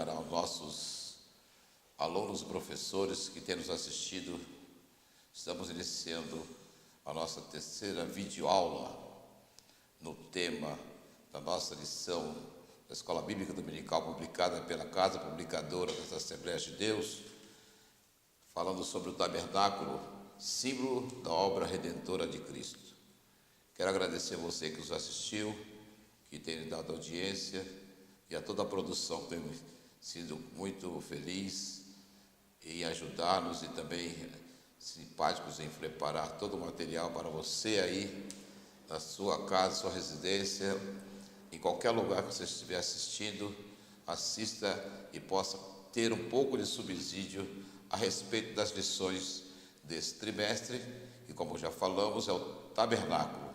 cumprimentar aos nossos alunos e professores que têm nos assistido. Estamos iniciando a nossa terceira videoaula no tema da nossa lição da Escola Bíblica Dominical, publicada pela Casa Publicadora das Assembleias de Deus, falando sobre o tabernáculo, símbolo da obra redentora de Cristo. Quero agradecer a você que nos assistiu, que tem dado audiência, e a toda a produção que tem sido muito feliz em ajudar-nos e também simpáticos em preparar todo o material para você aí, na sua casa, sua residência, em qualquer lugar que você estiver assistindo, assista e possa ter um pouco de subsídio a respeito das lições desse trimestre, e como já falamos, é o tabernáculo.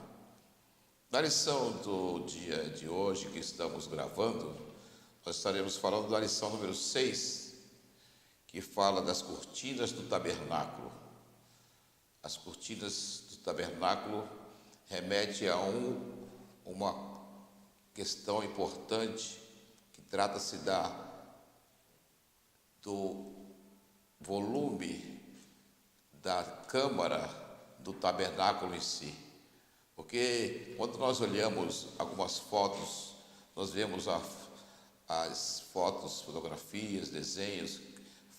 Na lição do dia de hoje que estamos gravando, nós estaremos falando da lição número 6, que fala das cortinas do tabernáculo. As cortinas do tabernáculo remete a uma questão importante que trata-se do volume da câmara do tabernáculo em si. Porque quando nós olhamos algumas fotos, nós vemos as fotos, fotografias, desenhos,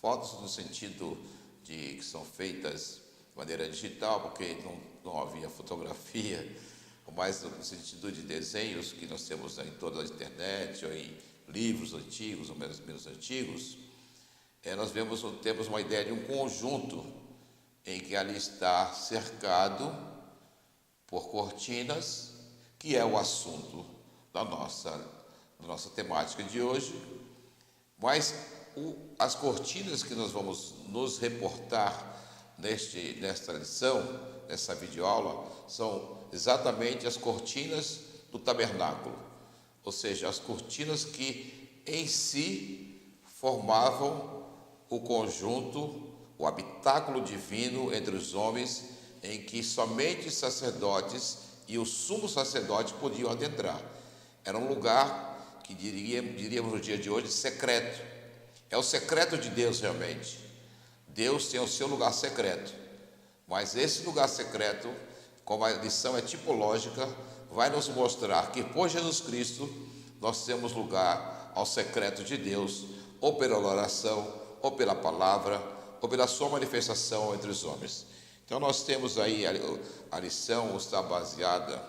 fotos no sentido de que são feitas de maneira digital, porque não havia fotografia, mas no sentido de desenhos que nós temos em toda a internet, ou em livros antigos, ou menos antigos, nós temos uma ideia de um conjunto em que ali está cercado por cortinas, que é o assunto da nossa temática de hoje, mas as cortinas que nós vamos nos reportar nesta lição, nessa videoaula, são exatamente as cortinas do tabernáculo, ou seja, as cortinas que em si formavam o conjunto, o habitáculo divino entre os homens, em que somente os sacerdotes e o sumo sacerdote podiam adentrar. Era um lugar que diríamos no dia de hoje secreto. É o secreto de Deus realmente. Deus tem o seu lugar secreto, mas esse lugar secreto, como a lição é tipológica, vai nos mostrar que por Jesus Cristo nós temos lugar ao secreto de Deus, ou pela oração, ou pela palavra, ou pela sua manifestação entre os homens. Então nós temos aí a lição está baseada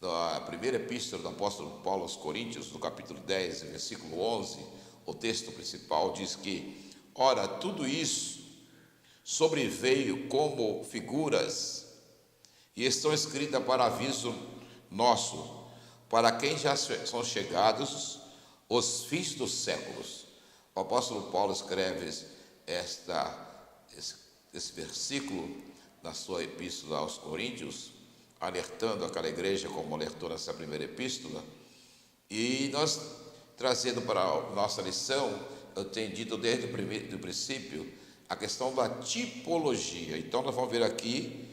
na primeira epístola do apóstolo Paulo aos Coríntios, no capítulo 10, versículo 11, o texto principal diz que: ora, tudo isso sobreveio como figuras e estão escritas para aviso nosso, para quem já são chegados os fins dos séculos. O apóstolo Paulo escreve esse versículo na sua epístola aos Coríntios, alertando aquela igreja como alertou nessa primeira epístola, e nós trazendo para a nossa lição, eu tenho dito desde o princípio, a questão da tipologia. Então nós vamos ver aqui,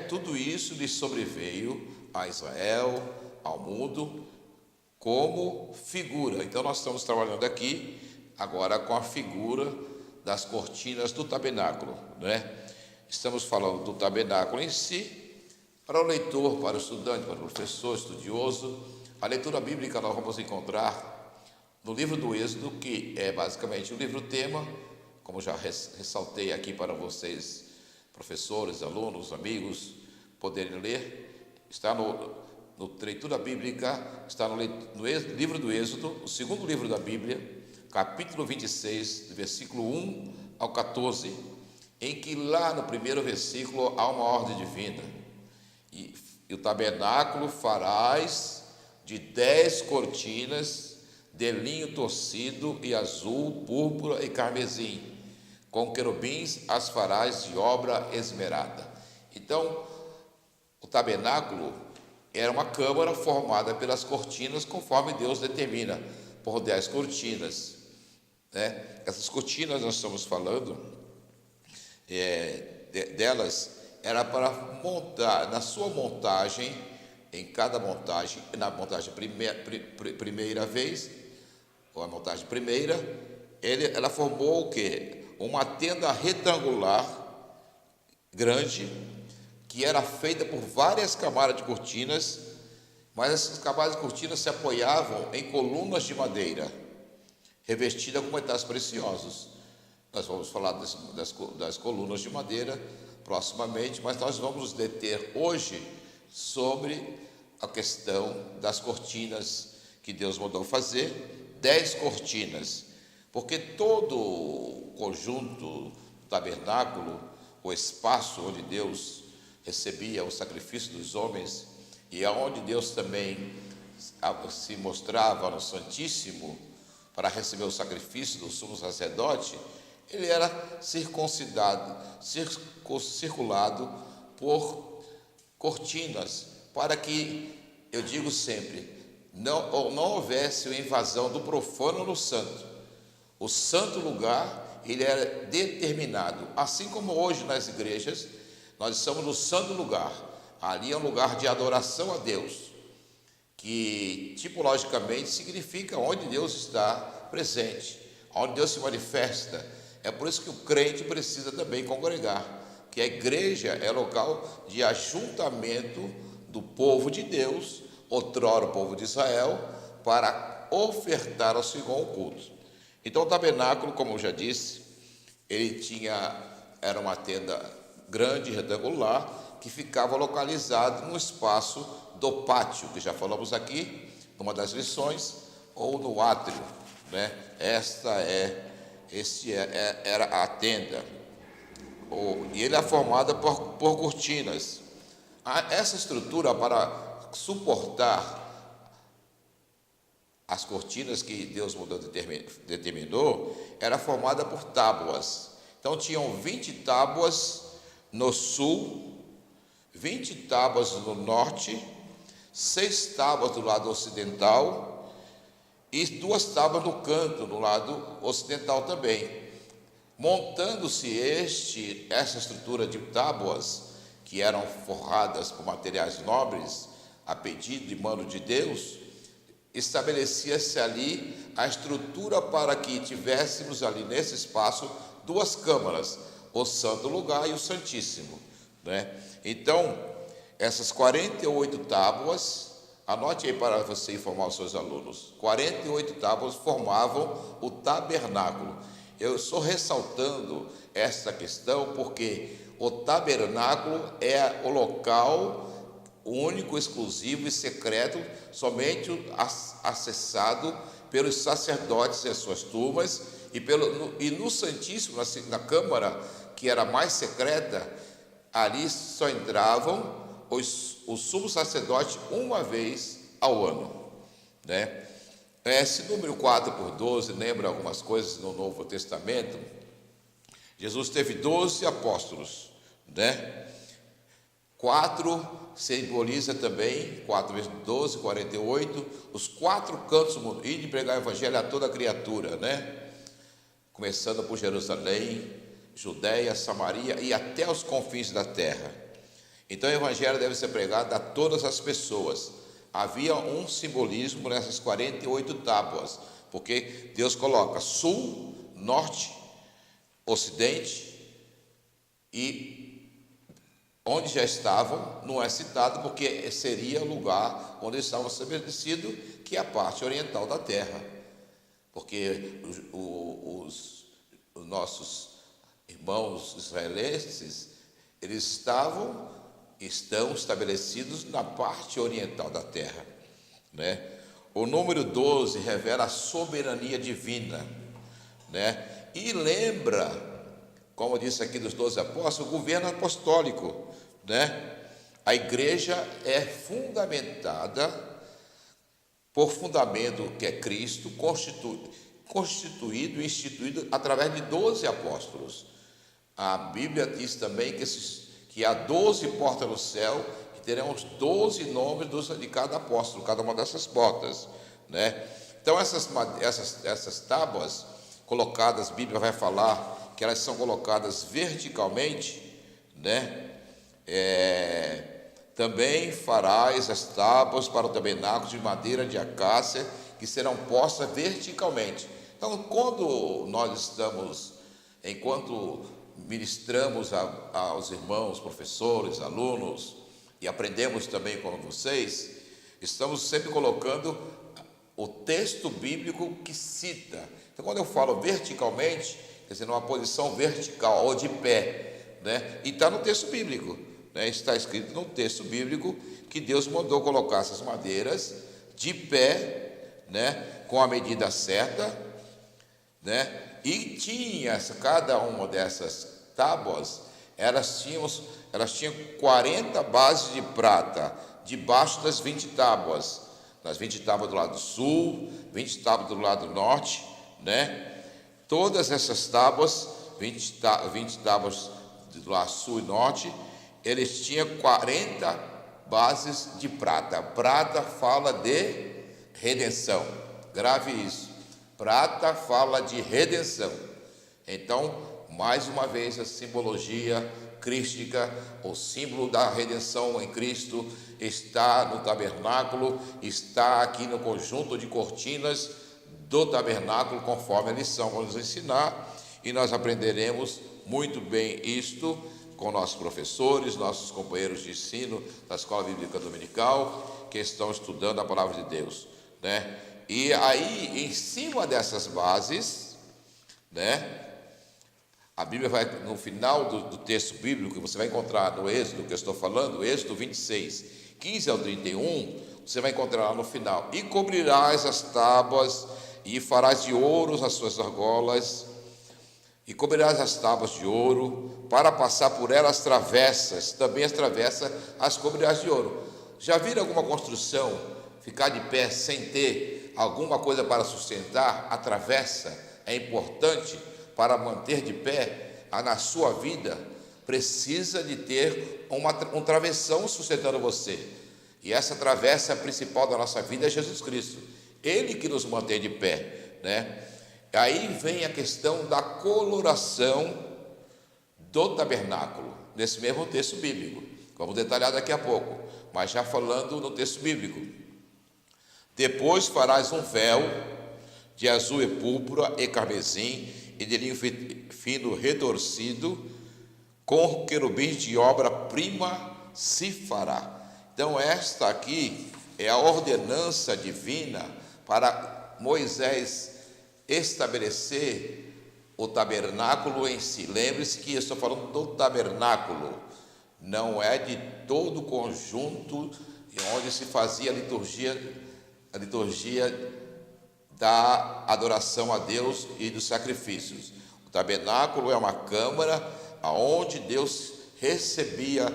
tudo isso lhe sobreveio a Israel, ao mundo, como figura. Então nós estamos trabalhando aqui, agora com a figura das cortinas do tabernáculo, né? Estamos falando do tabernáculo em si, para o leitor, para o estudante, para o professor, estudioso. A leitura bíblica nós vamos encontrar no livro do Êxodo, que é basicamente o livro-tema, como já ressaltei aqui para vocês, professores, alunos, amigos, poderem ler. Está no leitura bíblica, está no livro do Êxodo, o segundo livro da Bíblia, capítulo 26, do versículo 1 ao 14, em que lá no primeiro versículo há uma ordem divina. E o tabernáculo farás de 10 cortinas de linho torcido e azul, púrpura e carmesim. Com querubins as farás de obra esmerada. Então, o tabernáculo era uma câmara formada pelas cortinas, conforme Deus determina, por 10 cortinas. Essas cortinas nós estamos falando, delas, era para montar, na sua montagem, em cada montagem, na montagem primeira vez, ou a montagem primeira, ela formou o quê? Uma tenda retangular grande, que era feita por várias camadas de cortinas, mas essas camadas de cortinas se apoiavam em colunas de madeira, revestidas com metais preciosos. Nós vamos falar das colunas de madeira proximamente, mas nós vamos nos deter hoje sobre a questão das cortinas que Deus mandou fazer, 10 cortinas, porque todo o conjunto do tabernáculo, o espaço onde Deus recebia o sacrifício dos homens e aonde Deus também se mostrava no Santíssimo para receber o sacrifício do sumo sacerdote, ele era circulado por cortinas, para que, eu digo sempre, não houvesse uma invasão do profano no santo. O santo lugar, ele era determinado, assim como hoje nas igrejas, nós estamos no santo lugar. Ali é um lugar de adoração a Deus, que tipologicamente significa onde Deus está presente, onde Deus se manifesta. É por isso que o crente precisa também congregar, que a igreja é local de ajuntamento do povo de Deus, outrora o povo de Israel, para ofertar ao Senhor o culto. Então o tabernáculo, como eu já disse, era uma tenda grande, retangular, que ficava localizado no espaço do pátio, que já falamos aqui, numa das lições, ou no átrio, né? Era a tenda, e ele é formada por cortinas. Essa estrutura, para suportar as cortinas que Deus determinou, era formada por tábuas. Então tinham 20 tábuas no sul, 20 tábuas no norte, 6 tábuas do lado ocidental e 2 tábuas no canto, no lado ocidental também. Montando-se essa estrutura de tábuas, que eram forradas com materiais nobres, a pedido e mando de Deus, estabelecia-se ali a estrutura para que tivéssemos ali nesse espaço 2 câmaras, o Santo Lugar e o Santíssimo, né? Então, essas 48 tábuas, anote aí para você informar os seus alunos, 48 tábuas formavam o tabernáculo. Eu estou ressaltando essa questão porque o tabernáculo é o local único, exclusivo e secreto, somente acessado pelos sacerdotes e suas turmas, e no Santíssimo, na câmara, que era mais secreta, ali só entravam os sumos sacerdotes uma vez ao ano, né? Esse número 4/12 lembra algumas coisas no Novo Testamento. Jesus teve 12 apóstolos, né? 4 simboliza também, 4 vezes 12, 48, os 4 cantos do mundo, e de pregar o evangelho a toda criatura, né? Começando por Jerusalém, Judéia, Samaria e até os confins da terra. Então o evangelho deve ser pregado a todas as pessoas. Havia um simbolismo nessas 48 tábuas, porque Deus coloca sul, norte, ocidente, e onde já estavam não é citado, porque seria o lugar onde estavam estabelecidos, que é a parte oriental da terra, porque os nossos irmãos israelenses, eles estão estabelecidos na parte oriental da terra, né? O número 12 revela a soberania divina, né? E lembra, como disse aqui dos 12 apóstolos, o governo apostólico, né? A igreja é fundamentada por fundamento que é Cristo, constituído e instituído através de 12 apóstolos. A Bíblia diz também que há 12 portas no céu, que terão os 12 nomes de cada apóstolo, cada uma dessas portas, né? Então essas tábuas colocadas, a Bíblia vai falar que elas são colocadas verticalmente, né? Também farás as tábuas para o tabernáculo de madeira de acácia, que serão postas verticalmente. Então, quando nós estamos, enquanto ministramos aos irmãos, professores, alunos, e aprendemos também com vocês, estamos sempre colocando o texto bíblico que cita. Então, quando eu falo verticalmente, quer dizer, numa posição vertical ou de pé, né? E está no texto bíblico, né? Está escrito no texto bíblico que Deus mandou colocar essas madeiras de pé, né? Com a medida certa, né? E tinha cada uma dessas tábuas, elas tinham 40 bases de prata debaixo das 20 tábuas. Nas 20 tábuas do lado sul, 20 tábuas do lado norte, né? Todas essas tábuas, 20 tábuas do lado sul e norte, eles tinham 40 bases de prata. Prata fala de redenção. Grave isso. Prata fala de redenção. Então, mais uma vez, a simbologia crística, o símbolo da redenção em Cristo, está no tabernáculo, está aqui no conjunto de cortinas do tabernáculo, conforme a lição vai nos ensinar, e nós aprenderemos muito bem isto com nossos professores, nossos companheiros de ensino da Escola Bíblica Dominical, que estão estudando a Palavra de Deus, né? E aí, em cima dessas bases, né, a Bíblia vai, no final do texto bíblico, que você vai encontrar no Êxodo, que eu estou falando, Êxodo 26, 15 ao 31, você vai encontrar lá no final: e cobrirás as tábuas, e farás de ouro as suas argolas, e cobrirás as tábuas de ouro, para passar por elas travessas, também as travessas as cobrirás de ouro. Já viram alguma construção ficar de pé sem ter alguma coisa para sustentar? A travessa é importante para manter de pé. Na sua vida precisa de ter um travessão sustentando você, e essa travessa principal da nossa vida é Jesus Cristo, Ele que nos mantém de pé, né? Aí vem a questão da coloração do tabernáculo, nesse mesmo texto bíblico. Vamos detalhar daqui a pouco, mas já falando no texto bíblico: depois farás um véu de azul e púrpura e carmesim, e de linho fino retorcido, com querubins de obra-prima se fará. Então, esta aqui é a ordenança divina para Moisés estabelecer o tabernáculo em si. Lembre-se que eu estou falando do tabernáculo, não é de todo o conjunto onde se fazia a liturgia da adoração a Deus e dos sacrifícios. O tabernáculo é uma câmara onde Deus recebia,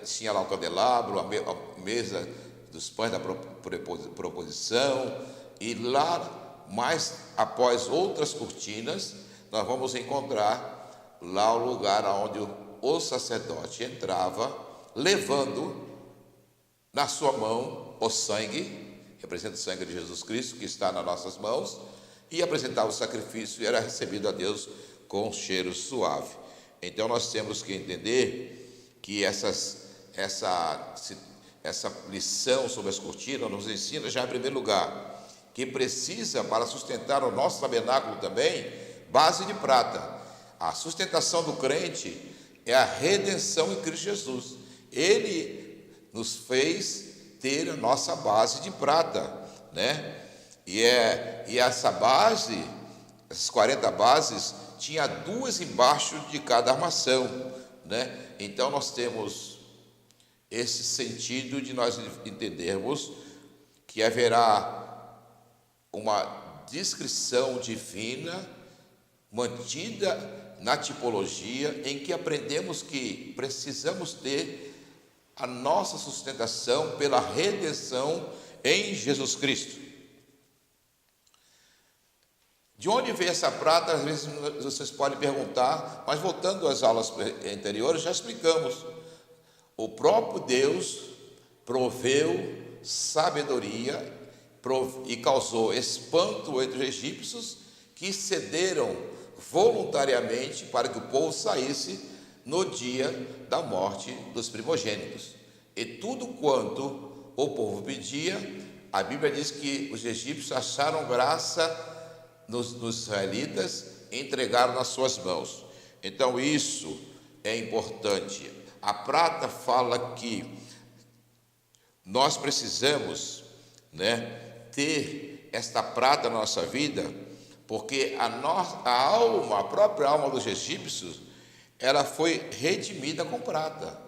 tinha lá o candelabro, a mesa dos pães da proposição, e lá, mais após outras cortinas, nós vamos encontrar lá o lugar onde o sacerdote entrava, levando na sua mão o sangue, representa o sangue de Jesus Cristo que está nas nossas mãos, e apresentava o sacrifício e era recebido a Deus com um cheiro suave. Então nós temos que entender que essa lição sobre as cortinas nos ensina já em primeiro lugar que precisa, para sustentar o nosso tabernáculo também, base de prata. A sustentação do crente é a redenção em Cristo Jesus. Ele nos fez ter a nossa base de prata, né? E essa base, essas 40 bases, tinha 2 embaixo de cada armação, né? Então nós temos esse sentido de nós entendermos que haverá uma descrição divina mantida na tipologia, em que aprendemos que precisamos ter a nossa sustentação pela redenção em Jesus Cristo. De onde veio essa prata? Às vezes vocês podem perguntar, mas voltando às aulas anteriores, já explicamos. O próprio Deus proveu sabedoria e causou espanto entre os egípcios, que cederam voluntariamente para que o povo saísse no dia da morte dos primogênitos. E tudo quanto o povo pedia, a Bíblia diz que os egípcios acharam graça nos israelitas e entregaram nas suas mãos. Então isso é importante. A prata fala que nós precisamos, ter esta prata na nossa vida, porque a própria alma dos egípcios, ela foi redimida com prata.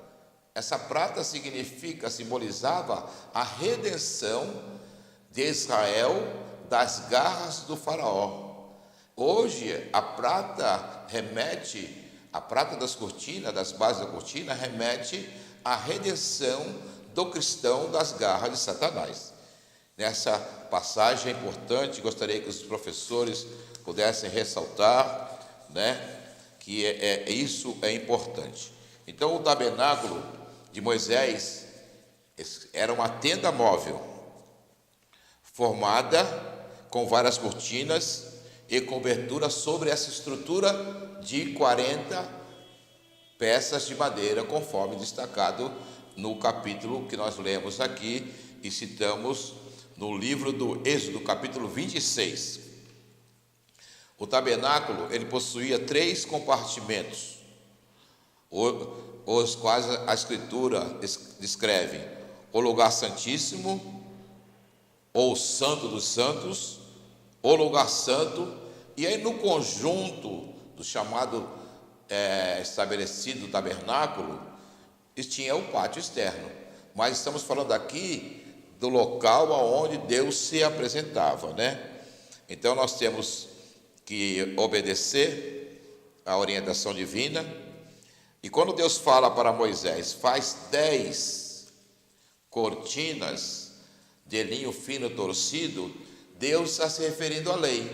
Essa prata simbolizava a redenção de Israel das garras do faraó. Hoje a prata das cortinas, das bases da cortina, remete à redenção do cristão das garras de Satanás. Nessa passagem é importante, gostaria que os professores pudessem ressaltar, que isso é importante. Então, o tabernáculo de Moisés era uma tenda móvel, formada com várias cortinas e cobertura sobre essa estrutura de 40 peças de madeira, conforme destacado no capítulo que nós lemos aqui e citamos no livro do Êxodo, capítulo 26. O tabernáculo, ele possuía 3 compartimentos, os quais a Escritura descreve o lugar santíssimo, ou o santo dos santos, o lugar santo, e aí no conjunto do chamado estabelecido tabernáculo, tinha o pátio externo. Mas estamos falando aqui do local aonde Deus se apresentava, Então nós temos que obedecer à orientação divina. E quando Deus fala para Moisés, faz 10 cortinas de linho fino torcido, Deus está se referindo à lei,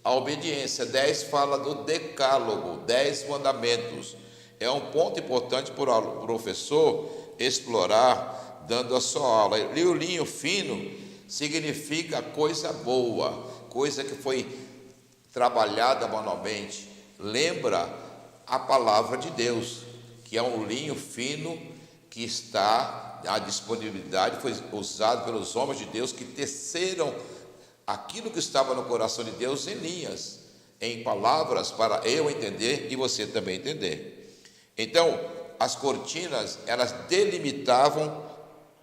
à obediência. 10 fala do decálogo, 10 mandamentos. É um ponto importante para o professor explorar, dando a sua aula. E o linho fino significa coisa boa, coisa que foi trabalhada manualmente. Lembra a palavra de Deus, que é um linho fino que está à disponibilidade, foi usado pelos homens de Deus que teceram aquilo que estava no coração de Deus em linhas, em palavras, para eu entender e você também entender. Então, as cortinas, elas delimitavam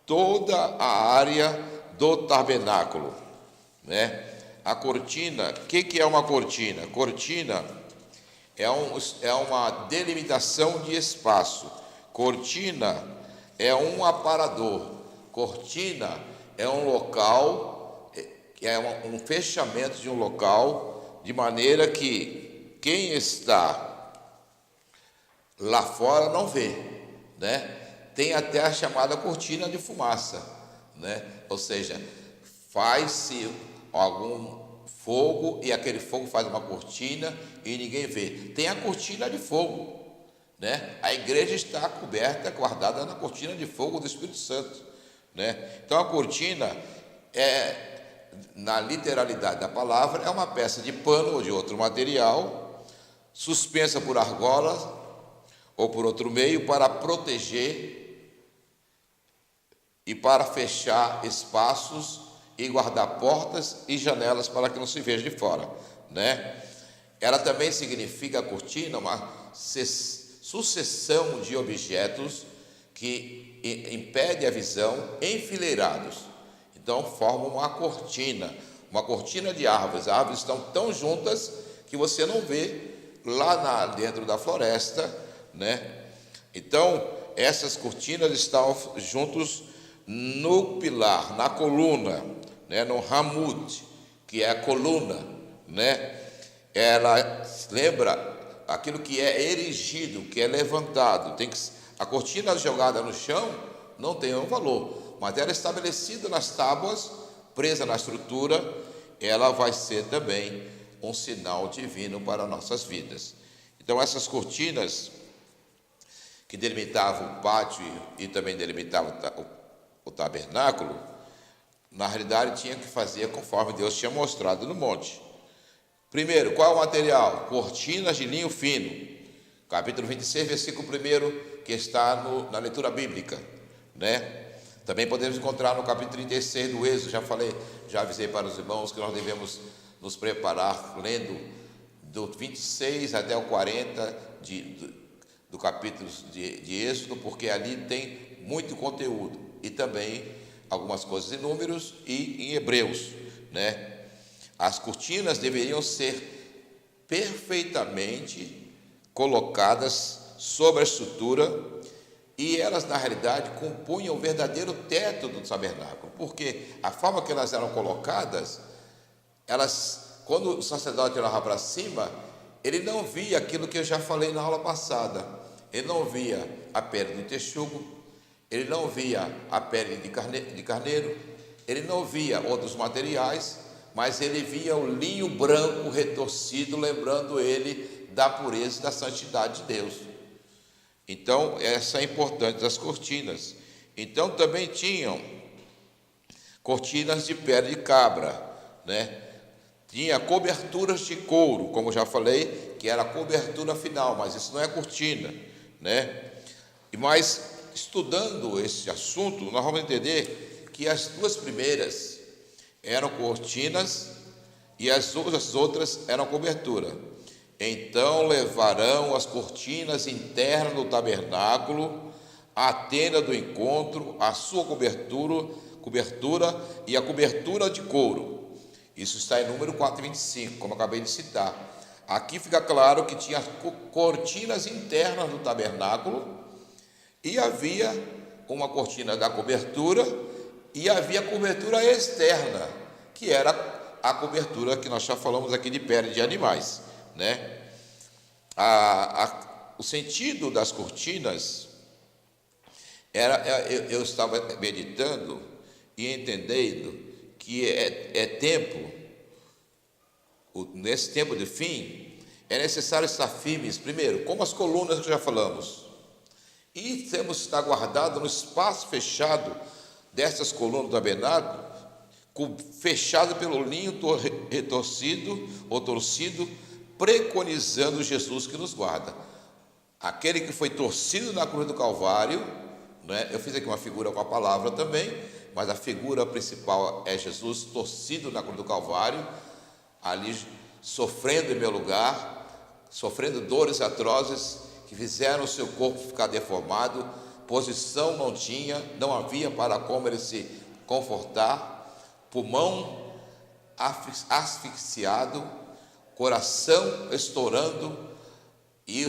toda a área do tabernáculo, A cortina, o que é uma cortina? Cortina é uma delimitação de espaço. Cortina é um aparador. Cortina é um local, é um fechamento de um local, de maneira que quem está lá fora não vê, Tem até a chamada cortina de fumaça, Ou seja, faz-se algum fogo e aquele fogo faz uma cortina e ninguém vê. Tem a cortina de fogo, A igreja está coberta, guardada na cortina de fogo do Espírito Santo, Então a cortina na literalidade da palavra, é uma peça de pano ou de outro material, suspensa por argolas ou por outro meio para proteger e para fechar espaços e guardar portas e janelas para que não se veja de fora, Ela também significa, a cortina, uma sucessão de objetos que impede a visão enfileirados. Então formam uma cortina de árvores. As árvores estão tão juntas que você não vê lá dentro da floresta, Então essas cortinas estão juntos no pilar, na coluna, no Hamud, que é a coluna, Ela lembra aquilo que é erigido, que é levantado. A cortina jogada no chão não tem um valor, mas ela é estabelecida nas tábuas, presa na estrutura, ela vai ser também um sinal divino para nossas vidas. Então essas cortinas que delimitavam o pátio e também delimitavam o tabernáculo, na realidade tinha que fazer conforme Deus tinha mostrado no monte. Primeiro, qual é o material? Cortinas de linho fino, capítulo 26, versículo 1, que está na leitura bíblica, Também podemos encontrar no capítulo 36 do Êxodo. Já avisei para os irmãos que nós devemos nos preparar lendo do 26 até o 40 do capítulo de Êxodo, porque ali tem muito conteúdo, e também algumas coisas em Números e em Hebreus, né? As cortinas deveriam ser perfeitamente colocadas sobre a estrutura, e elas, na realidade, compunham o verdadeiro teto do tabernáculo, porque a forma que elas eram colocadas, quando o sacerdote olhava para cima, ele não via aquilo que eu já falei na aula passada. Ele não via a pele do texugo, ele não via a pele de carneiro, ele não via outros materiais, mas ele via o linho branco retorcido, lembrando ele da pureza e da santidade de Deus. Então, essa é a importância das cortinas. Então, também tinham cortinas de pele de cabra, né? Tinha coberturas de couro, como já falei, que era a cobertura final, mas isso não é cortina, né? Mas, estudando esse assunto, nós vamos entender que as duas primeiras eram cortinas e as outras eram cobertura. Então levarão as cortinas internas do tabernáculo, a tenda do encontro, a sua cobertura e a cobertura de couro. Isso está em Número 4:25, como acabei de citar. Aqui fica claro que tinha cortinas internas do tabernáculo, e havia uma cortina da cobertura, e havia a cobertura externa, que era a cobertura que nós já falamos aqui de pele de animais, né? O sentido das cortinas eu estava meditando e entendendo que nesse tempo de fim, é necessário estar firmes, primeiro, como as colunas que já falamos, e temos que estar guardados no espaço fechado dessas colunas do tabernáculo, fechado pelo linho retorcido ou torcido, preconizando Jesus que nos guarda. Aquele que foi torcido na cruz do Calvário, né? Eu fiz aqui uma figura com a palavra também, mas a figura principal é Jesus torcido na cruz do Calvário, ali sofrendo em meu lugar, sofrendo dores atrozes que fizeram o seu corpo ficar deformado, posição não tinha, não havia para como ele se confortar, pulmão asfixiado, coração estourando, e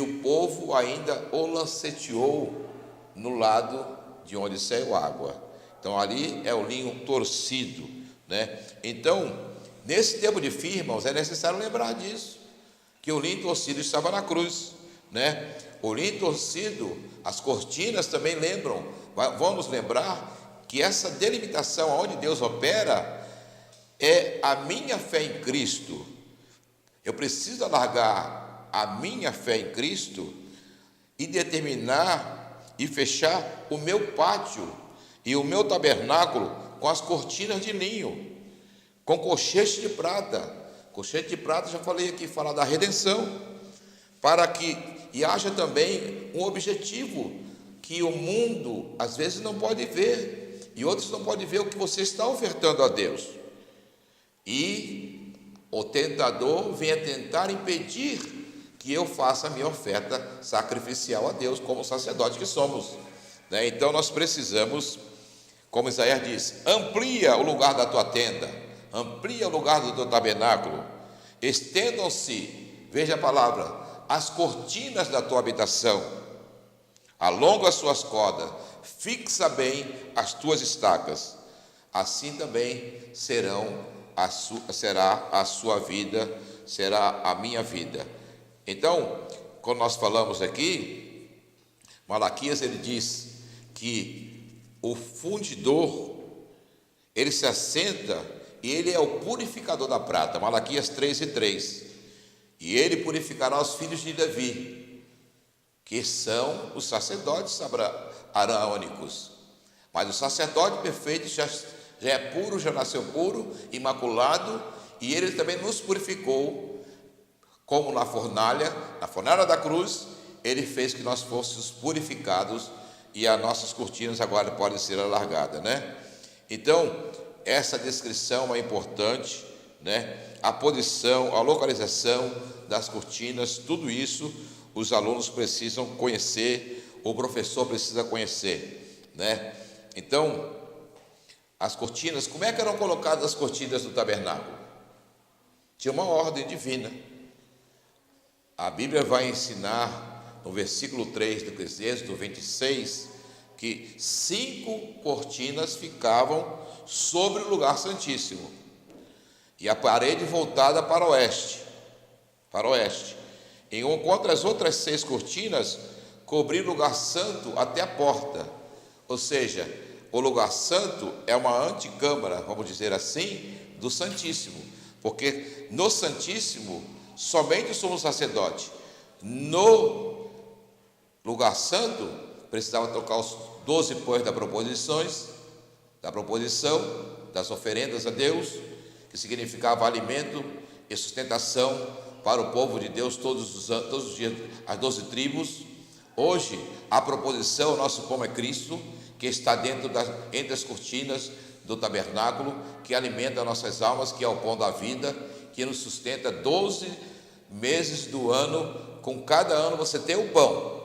o povo ainda o lanceteou no lado de onde saiu água. Então ali é o linho torcido, né? Então, nesse tempo de fim, irmãos, é necessário lembrar disso, que o linho torcido estava na cruz, né? O linho torcido, as cortinas também lembram, vamos lembrar que essa delimitação onde Deus opera é a minha fé em Cristo. Eu preciso alargar a minha fé em Cristo e determinar e fechar o meu pátio e o meu tabernáculo com as cortinas de linho, com colchete de prata. Colchete de prata, já falei aqui, falar da redenção, para que haja também um objetivo que o mundo às vezes não pode ver, e outros não podem ver o que você está ofertando a Deus. E o tentador vem a tentar impedir que eu faça a minha oferta sacrificial a Deus, como sacerdote que somos, né? Então nós precisamos, como Isaías diz, amplia o lugar da tua tenda, amplia o lugar do teu tabernáculo, estendam-se, veja a palavra, as cortinas da tua habitação, alonga as suas cordas, fixa bem as tuas estacas, assim também será a sua vida, será a minha vida. Então, quando nós falamos aqui, Malaquias, ele diz que o fundidor, ele se assenta e ele é o purificador da prata, Malaquias 3:3, e ele purificará os filhos de Levi, que são os sacerdotes araônicos. Mas o sacerdote perfeito já é puro, já nasceu puro, imaculado, e ele também nos purificou, como na fornalha da cruz, ele fez que nós fôssemos purificados e as nossas cortinas agora podem ser alargadas, né? Então, essa descrição é importante, né? A posição, a localização das cortinas, tudo isso os alunos precisam conhecer, o professor precisa conhecer, né? Então, as cortinas, como é que eram colocadas as cortinas do tabernáculo? Tinha uma ordem divina. A Bíblia vai ensinar no versículo 3 do Êxodo 26 que 5 cortinas ficavam sobre o lugar santíssimo e a parede voltada para o oeste, enquanto as outras 6 cortinas cobriam o lugar santo até a porta. Ou seja, o lugar santo é uma antecâmara, vamos dizer assim, do Santíssimo, porque no Santíssimo somente o sumo sacerdote. No lugar santo precisava tocar os 12 pães da proposição, das oferendas a Deus, que significava alimento e sustentação para o povo de Deus todos os dias, as 12 tribos. Hoje, a proposição, o nosso pão é Cristo, que está entre as cortinas do tabernáculo, que alimenta nossas almas, que é o pão da vida, que nos sustenta 12 meses do ano. Com cada ano você tem o pão.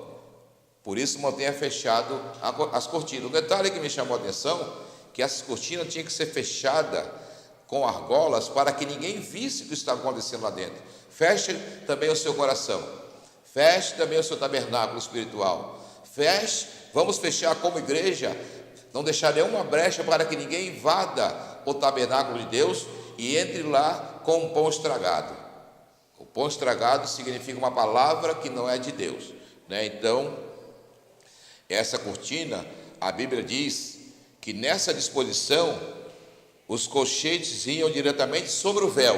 Por isso mantenha fechado as cortinas. O detalhe que me chamou a atenção, que essas cortinas tinham que ser fechadas com argolas para que ninguém visse o que está acontecendo lá dentro. Feche também o seu coração. Feche também o seu tabernáculo espiritual. Feche, vamos fechar como igreja, não deixar nenhuma brecha para que ninguém invada o tabernáculo de Deus e entre lá com um pão estragado. O pão estragado significa uma palavra que não é de Deus, né? Então, essa cortina, a Bíblia diz que nessa disposição os colchetes iam diretamente sobre o véu,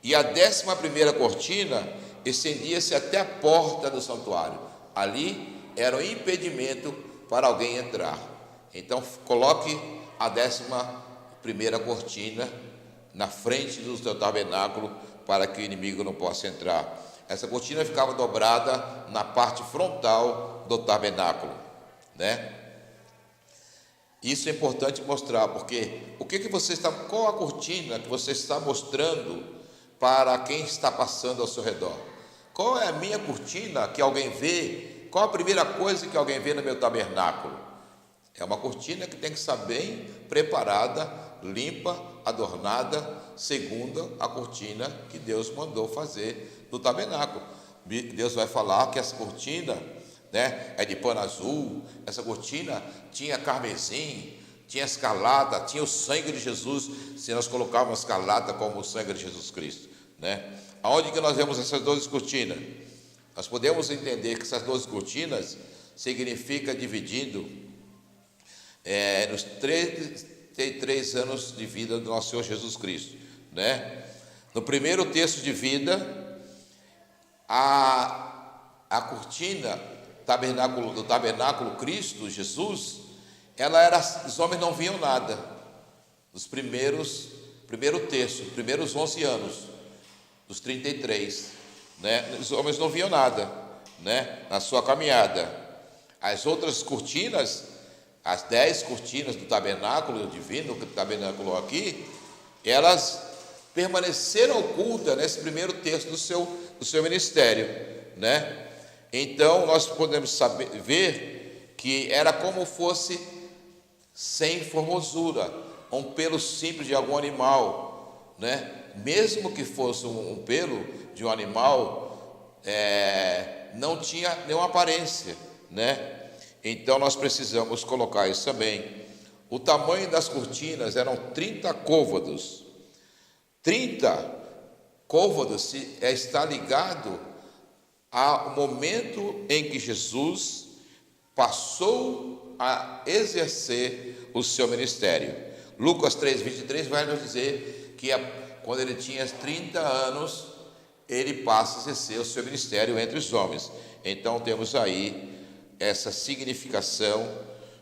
e a 11ª cortina estendia-se até a porta do santuário. Ali era um impedimento para alguém entrar. Então coloque a 11ª cortina na frente do seu tabernáculo para que o inimigo não possa entrar. Essa cortina ficava dobrada na parte frontal do tabernáculo, né? Isso é importante mostrar, porque qual a cortina que você está mostrando para quem está passando ao seu redor? Qual é a minha cortina que alguém vê? Qual a primeira coisa que alguém vê no meu tabernáculo? É uma cortina que tem que estar bem preparada, limpa, adornada, segundo a cortina que Deus mandou fazer no tabernáculo. Deus vai falar que essa cortina, né, é de pano azul. Essa cortina tinha carmesim, tinha escarlata, tinha o sangue de Jesus. Se nós colocarmos escarlata como o sangue de Jesus Cristo, né? Aonde que nós vemos essas 12 cortinas? Nós podemos entender que essas 12 cortinas significa dividindo nos 33 anos de vida do nosso Senhor Jesus Cristo, né? No primeiro terço de vida, a cortina do tabernáculo Cristo, Jesus, ela era, os homens não viam nada. Nos primeiro terço, primeiros 11 anos, dos 33, né? Os homens não viam nada, né, na sua caminhada. As outras cortinas, as 10 cortinas do tabernáculo divino, do tabernáculo aqui, elas permaneceram ocultas nesse primeiro terço do seu ministério, né? Então nós podemos ver que era como fosse sem formosura, um pelo simples de algum animal, né? Mesmo que fosse um pelo de um animal, não tinha nenhuma aparência, né? Então nós precisamos colocar isso também. O tamanho das cortinas eram 30 côvados. 30 côvados está ligado ao momento em que Jesus passou a exercer o seu ministério. Lucas 3:23 vai nos dizer que quando ele tinha 30 anos, ele passa a exercer o seu ministério entre os homens. Então temos aí essa significação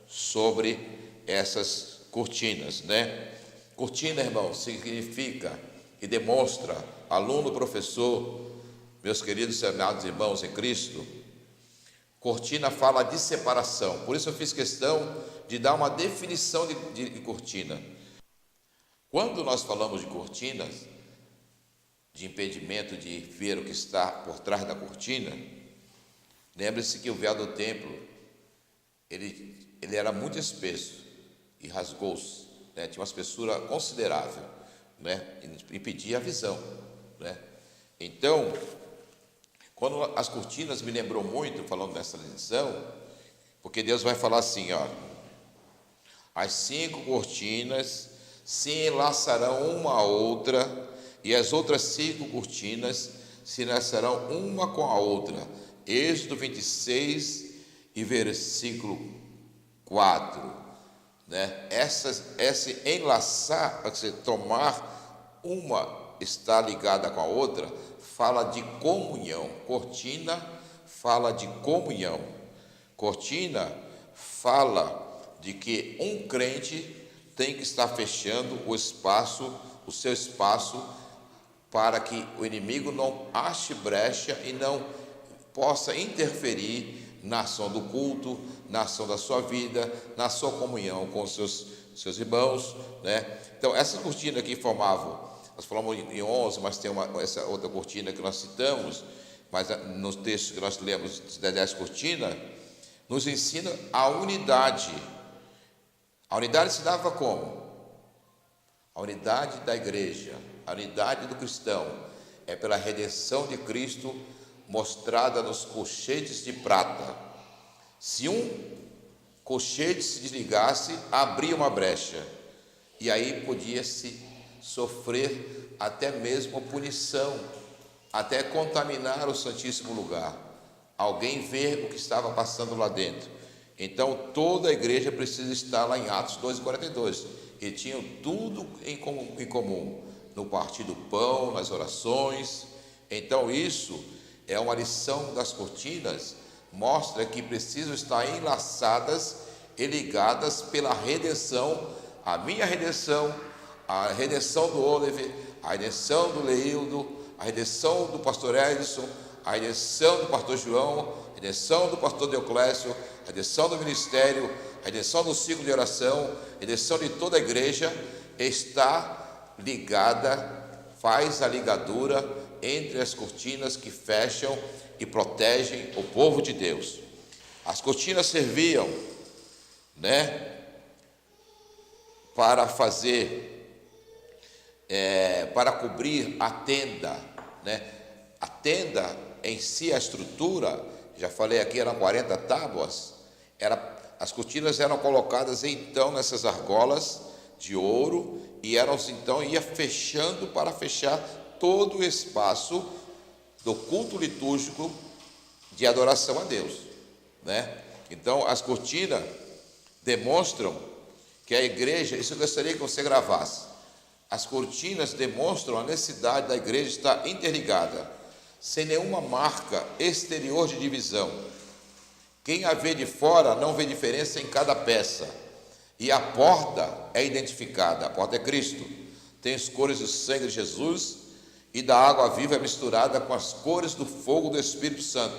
sobre essas cortinas, né? Cortina, irmão, significa e demonstra, aluno, professor, meus queridos amados irmãos em Cristo, Cortina fala de separação, por isso eu fiz questão de dar uma definição de cortina. Quando nós falamos de cortinas, de impedimento de ver o que está por trás da cortina, lembre-se que o véu do templo, ele era muito espesso e rasgou-se, né? Tinha uma espessura considerável, né? Impedia a visão, né? Então, quando as cortinas me lembrou muito, falando nessa lição, porque Deus vai falar assim, ó, as 5 cortinas se enlaçarão uma à outra, e as outras 5 cortinas se enlaçarão uma com a outra. Êxodo 26 e versículo 4, né? Esse enlaçar, para você tomar uma, está ligada com a outra, fala de comunhão. Cortina fala de comunhão. Cortina fala de que um crente tem que estar fechando o seu espaço, para que o inimigo não ache brecha e não possa interferir na ação do culto, na ação da sua vida, na sua comunhão com os seus irmãos, né? Então, essa cortina que formavam, nós falamos em 11, mas tem essa outra cortina que nós citamos, mas nos textos que nós lemos das 10 cortinas, nos ensina a unidade. A unidade se dava como? A unidade da igreja, a unidade do cristão, é pela redenção de Cristo mostrada nos colchetes de prata. Se um colchete se desligasse, abria uma brecha, e aí podia-se sofrer até mesmo punição, até contaminar o Santíssimo Lugar, alguém ver o que estava passando lá dentro. Então toda a igreja precisa estar lá em Atos 2:42, e tinham tudo em comum, no partir do pão, nas orações. Então isso é uma lição das cortinas, mostra que precisam estar enlaçadas e ligadas pela redenção, a minha redenção, a redenção do Oliver, a redenção do Leildo, a redenção do pastor Edson, a redenção do pastor João, a redenção do pastor Deoclésio, a redenção do ministério, a redenção do ciclo de oração, a redenção de toda a igreja está ligada, faz a ligadura entre as cortinas que fecham e protegem o povo de Deus. As cortinas serviam, né, para para cobrir a tenda, né? A tenda em si, a estrutura, já falei aqui, eram 40 tábuas, as cortinas eram colocadas então nessas argolas de ouro, e ia fechando para fechar todo o espaço do culto litúrgico de adoração a Deus, né? Então as cortinas demonstram que a igreja, isso eu gostaria que você gravasse, as cortinas demonstram a necessidade da igreja estar interligada, sem nenhuma marca exterior de divisão. Quem a vê de fora não vê diferença em cada peça, e a porta é identificada, a porta é Cristo, tem as cores do sangue de Jesus e da água viva misturada com as cores do fogo do Espírito Santo,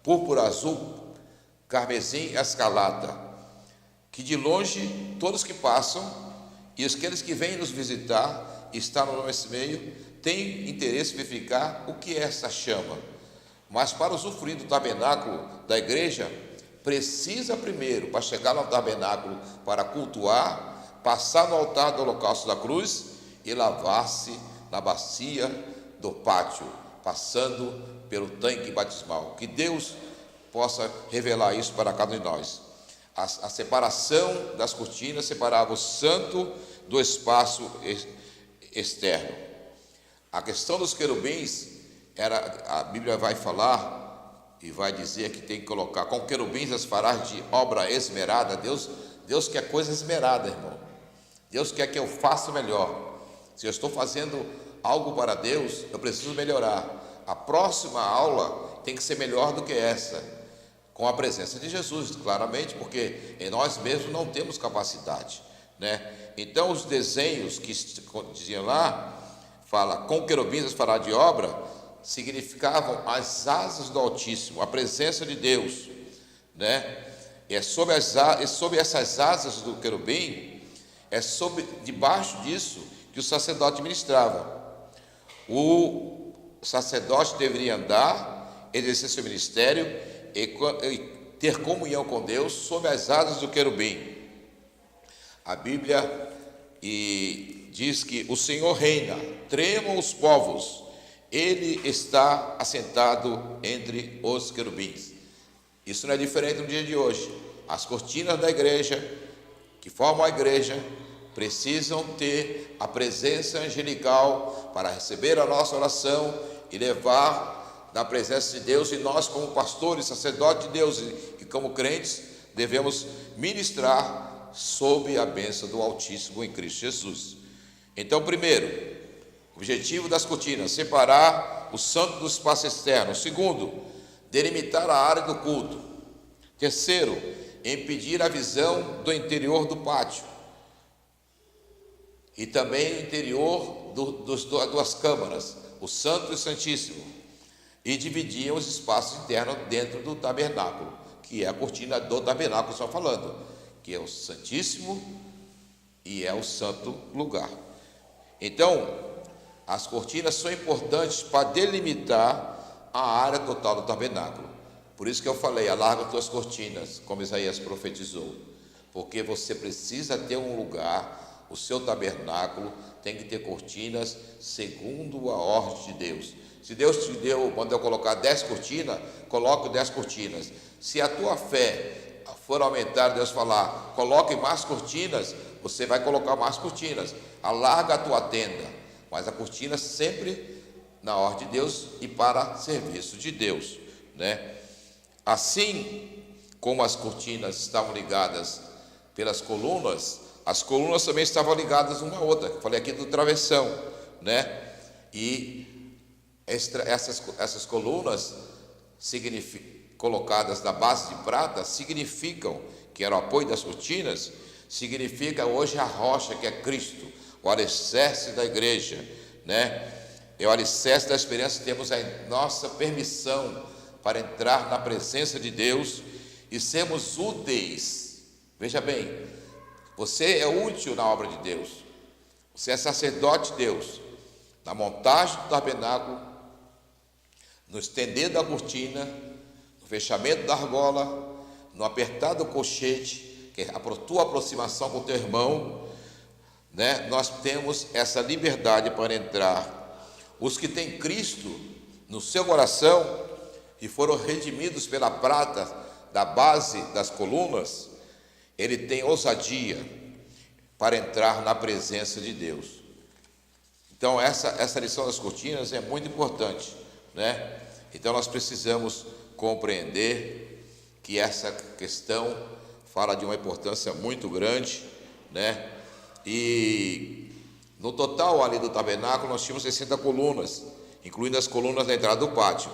púrpura, azul, carmesim e escarlata, que de longe todos que passam e aqueles que vêm nos visitar e estão no nosso meio têm interesse em verificar o que é essa chama. Mas para usufruir do tabernáculo da igreja, precisa primeiro, para chegar no tabernáculo para cultuar, passar no altar do holocausto da cruz e lavar-se na bacia do pátio, passando pelo tanque batismal. Que Deus possa revelar isso para cada um de nós. A separação das cortinas separava o santo do espaço externo. A questão dos querubins, a Bíblia vai falar e vai dizer que tem que colocar, com querubins as farás de obra esmerada. Deus quer coisa esmerada, irmão. Deus quer que eu faça melhor. Se eu estou fazendo algo para Deus, eu preciso melhorar. A próxima aula tem que ser melhor do que essa, com a presença de Jesus, claramente, porque em nós mesmos não temos capacidade, né? Então os desenhos que diziam lá, fala, com querubins as farás de obra, significavam as asas do Altíssimo, a presença de Deus. né? E é sobre essas asas do querubim, debaixo disso que o sacerdote ministrava. O sacerdote deveria andar, exercer seu ministério e ter comunhão com Deus sob as asas do querubim. A Bíblia diz que o Senhor reina, tremam os povos, Ele está assentado entre os querubins. Isso não é diferente no dia de hoje. As cortinas da igreja, que formam a igreja, precisam ter a presença angelical para receber a nossa oração e levar na presença de Deus, e nós, como pastores, sacerdotes de Deus e como crentes, devemos ministrar sob a bênção do Altíssimo em Cristo Jesus. Então, primeiro, objetivo das cortinas: separar o santo do espaço externo. Segundo, delimitar a área do culto. Terceiro, impedir a visão do interior do pátio e também o interior das duas câmaras, o Santo e o Santíssimo, e dividiam os espaços internos dentro do tabernáculo, que é a cortina do tabernáculo, só falando, que é o Santíssimo e é o Santo Lugar. Então, as cortinas são importantes para delimitar a área total do tabernáculo. Por isso que eu falei, alarga tuas cortinas, como Isaías profetizou, porque você precisa ter um lugar. O seu tabernáculo tem que ter cortinas segundo a ordem de Deus. Se Deus te mandou colocar 10 cortinas, coloque 10 cortinas. Se a tua fé for aumentar, Deus falar, coloque mais cortinas, você vai colocar mais cortinas. Alarga a tua tenda, mas a cortina sempre na ordem de Deus e para serviço de Deus, né? Assim como as cortinas estavam ligadas pelas colunas, as colunas também estavam ligadas uma à outra. Falei aqui do travessão, né? E essas colunas colocadas na base de prata significam, que era o apoio das cortinas, significa hoje a rocha que é Cristo, o alicerce da igreja, né? É o alicerce da esperança. Temos a nossa permissão para entrar na presença de Deus e sermos úteis. Veja bem, você é útil na obra de Deus, você é sacerdote de Deus, na montagem do tabernáculo, no estender da cortina, no fechamento da argola, no apertar do colchete, que é a tua aproximação com o teu irmão, né? Nós temos essa liberdade para entrar. Os que têm Cristo no seu coração e foram redimidos pela prata da base das colunas, ele tem ousadia para entrar na presença de Deus. Então essa lição das cortinas é muito importante, né? Então nós precisamos compreender que essa questão fala de uma importância muito grande, né? E no total ali do tabernáculo nós tínhamos 60 colunas, incluindo as colunas da entrada do pátio,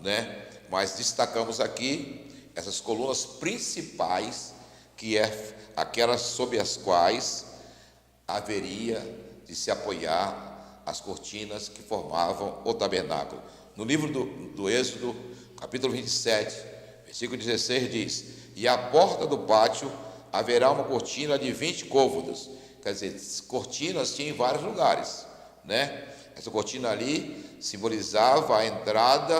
né? Mas destacamos aqui essas colunas principais, que é aquelas sob as quais haveria de se apoiar as cortinas que formavam o tabernáculo. No livro do Êxodo, capítulo 27, versículo 16, diz: e à porta do pátio haverá uma cortina de 20 côvados. Quer dizer, cortinas tinha em vários lugares, né? Essa cortina ali simbolizava a entrada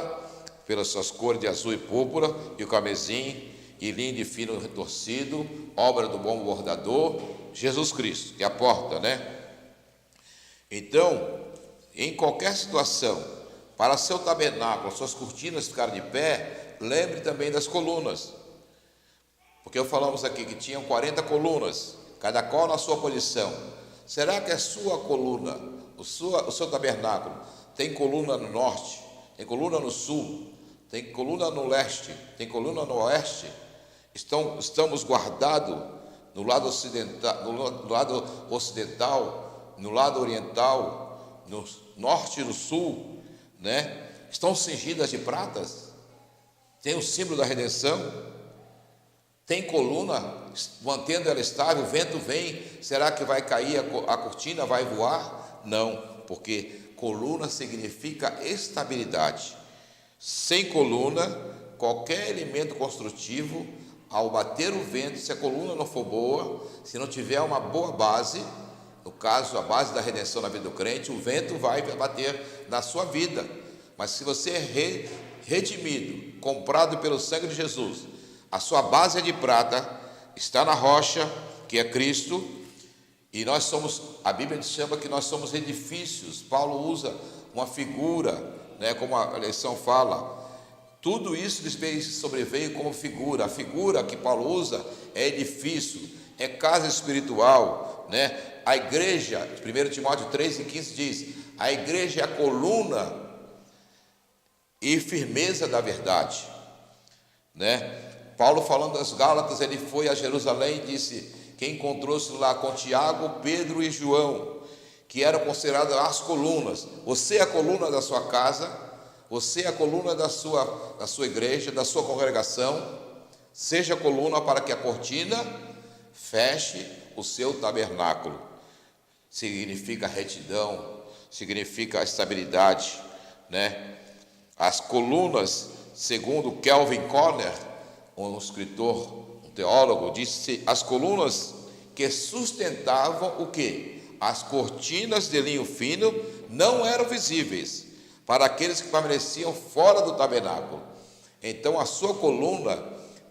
pelas suas cores de azul e púrpura e o carmesim e linho de fino retorcido, obra do bom bordador, Jesus Cristo, que é a porta, né? Então, em qualquer situação, para seu tabernáculo, suas cortinas ficarem de pé, lembre também das colunas, porque falamos aqui que tinham 40 colunas, cada qual na sua posição. Será que a sua coluna, o seu tabernáculo, tem coluna no norte, tem coluna no sul, tem coluna no leste, tem coluna no oeste? Estamos guardados no lado ocidental, no lado oriental, no norte e no sul, né? Estão cingidas de pratas? Tem o símbolo da redenção? Tem coluna mantendo ela estável? O vento vem, será que vai cair a cortina, vai voar? Não, porque coluna significa estabilidade. Sem coluna qualquer elemento construtivo, ao bater o vento, se a coluna não for boa, se não tiver uma boa base, no caso, a base da redenção na vida do crente, o vento vai bater na sua vida. Mas se você é redimido, comprado pelo sangue de Jesus, a sua base é de prata, está na rocha, que é Cristo, e nós somos, a Bíblia chama que nós somos edifícios. Paulo usa uma figura, né, como a lição fala. Tudo isso sobreveio como figura. A figura que Paulo usa é edifício, é casa espiritual, né? A igreja, 1 Timóteo 3,15 diz: a igreja é a coluna e firmeza da verdade, né? Paulo, falando das Gálatas, ele foi a Jerusalém e disse que encontrou-se lá com Tiago, Pedro e João, que eram considerados as colunas. Você é a coluna da sua casa, você é a coluna da sua igreja, da sua congregação. Seja a coluna para que a cortina feche o seu tabernáculo. Significa retidão, significa estabilidade, né? As colunas, segundo Kelvin Conner, um escritor, um teólogo, disse: as colunas que sustentavam o quê? As cortinas de linho fino não eram visíveis para aqueles que permaneciam fora do tabernáculo. Então a sua coluna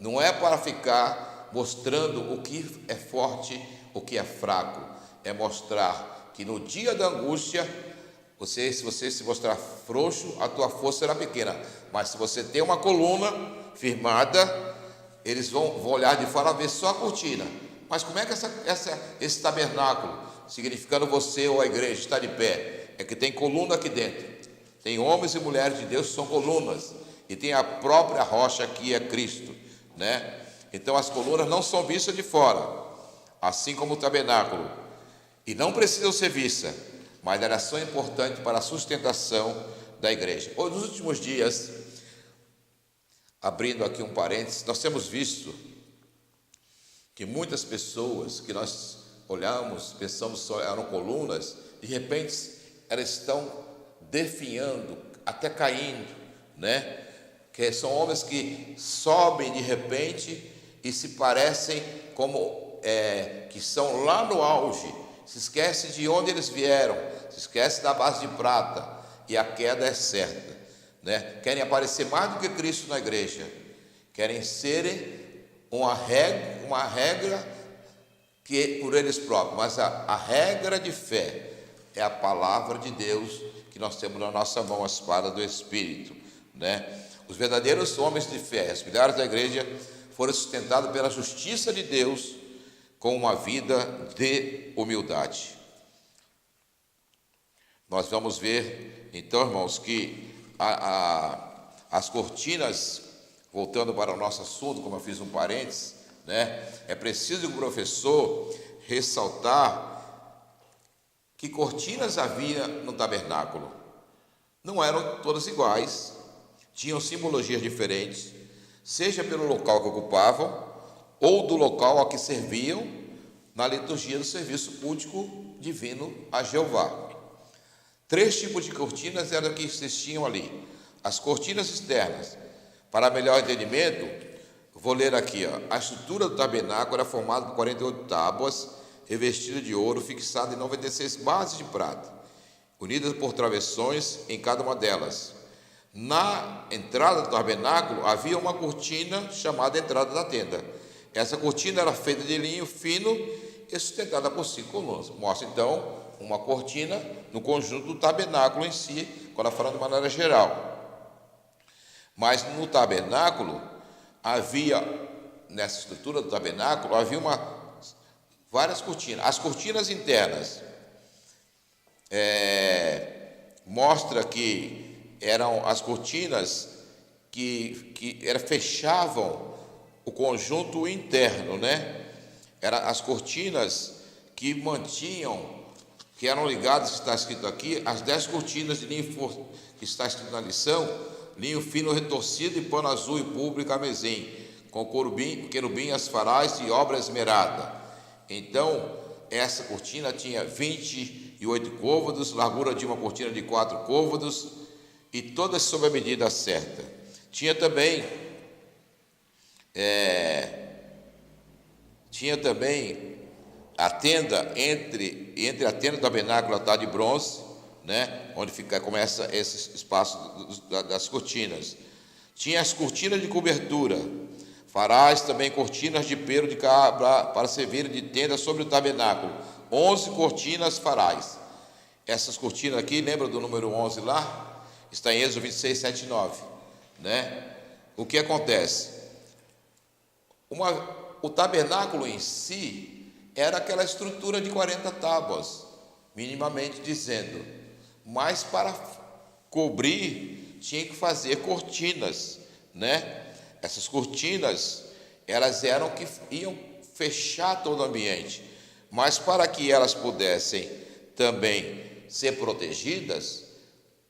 não é para ficar mostrando o que é forte, o que é fraco, é mostrar que no dia da angústia, se você se mostrar frouxo, a tua força será pequena, mas se você tem uma coluna firmada, eles vão olhar de fora, ver só a cortina. Mas como é que esse tabernáculo, significando você ou a igreja, está de pé? É que tem coluna aqui dentro. Tem homens e mulheres de Deus que são colunas, e tem a própria rocha que é Cristo, né? Então as colunas não são vistas de fora, assim como o tabernáculo, e não precisam ser vistas, mas elas são importantes para a sustentação da igreja. Hoje, nos últimos dias, abrindo aqui um parênteses, nós temos visto que muitas pessoas que nós olhamos, pensamos só eram colunas, de repente elas estão definhando, até caindo, né? Que são homens que sobem de repente e se parecem como que são lá no auge, se esquecem de onde eles vieram, se esquecem da base de prata, e a queda é certa, né? Querem aparecer mais do que Cristo na igreja, querem serem uma regra que por eles próprios, mas a regra de fé é a palavra de Deus que nós temos na nossa mão, a espada do Espírito, né? Os verdadeiros homens de fé, os pilares da igreja, foram sustentados pela justiça de Deus com uma vida de humildade. Nós vamos ver, então, irmãos, que as cortinas, voltando para o nosso assunto, como eu fiz um parênteses, né? É preciso que o professor ressaltar que cortinas havia no tabernáculo. Não eram todas iguais, tinham simbologias diferentes, seja pelo local que ocupavam ou do local a que serviam na liturgia do serviço cultico divino a Jeová. 3 tipos de cortinas eram que existiam ali. As cortinas externas, para melhor entendimento, vou ler aqui, ó. A estrutura do tabernáculo era formada por 48 tábuas, revestida de ouro, fixada em 96 bases de prata, unidas por travessões em cada uma delas. Na entrada do tabernáculo havia uma cortina chamada entrada da tenda. Essa cortina era feita de linho fino e sustentada por 5 colunas. Mostra então uma cortina no conjunto do tabernáculo em si, quando falando de maneira geral. Mas no tabernáculo havia, nessa estrutura do tabernáculo, havia várias cortinas. As cortinas internas mostra que eram as cortinas que fechavam o conjunto interno, né? Eram as cortinas que mantinham, que eram ligadas, que está escrito aqui, as 10 cortinas de linho que está escrito na lição, linho fino retorcido e pano azul e púrpura e carmesim, com querubim, asfarais e obra esmerada. Então, essa cortina tinha 28 côvados, largura de uma cortina de 4 côvados, e todas sob a medida certa. Tinha também Tinha também a tenda entre a tenda do tabernáculo e o altar de bronze, né, onde começa esse espaço das cortinas. Tinha as cortinas de cobertura. Farás também cortinas de pelo de cabra para servir de tenda sobre o tabernáculo. 11 cortinas farás. Essas cortinas aqui, lembra do número 11 lá? Está em Êxodo 26, 7 e 9. Né? O que acontece? O tabernáculo em si era aquela estrutura de 40 tábuas, minimamente dizendo. Mas para cobrir, tinha que fazer cortinas, né? Essas cortinas, elas eram que iam fechar todo o ambiente. Mas para que elas pudessem também ser protegidas,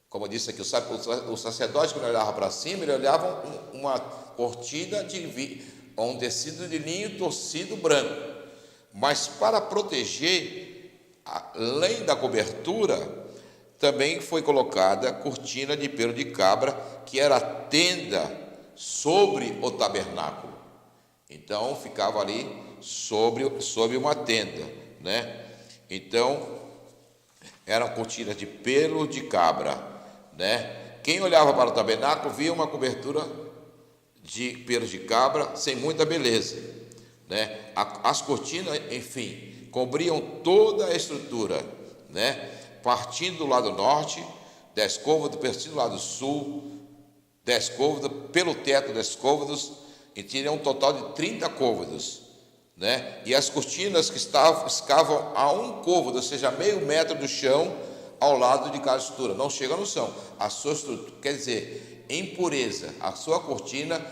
como eu disse aqui, o sacerdote, quando olhava para cima, ele olhava uma cortina de um tecido de linho torcido branco. Mas para proteger, além da cobertura, também foi colocada cortina de pelo de cabra, que era a tenda sobre o tabernáculo. Então ficava ali sobre uma tenda, né? Então eram cortinas de pelo de cabra, né? Quem olhava para o tabernáculo via uma cobertura de pelo de cabra sem muita beleza, né? As cortinas, enfim, cobriam toda a estrutura, né? Partindo do lado norte, 10 côvados, partindo do lado sul, 10 côvados, pelo teto 10 côvados, e tinha um total de 30 côvados, né? E as cortinas que ficavam a 1 côvado, ou seja, meio metro do chão, ao lado de cada estrutura, não chega no chão. A sua estrutura, quer dizer, em pureza, a sua cortina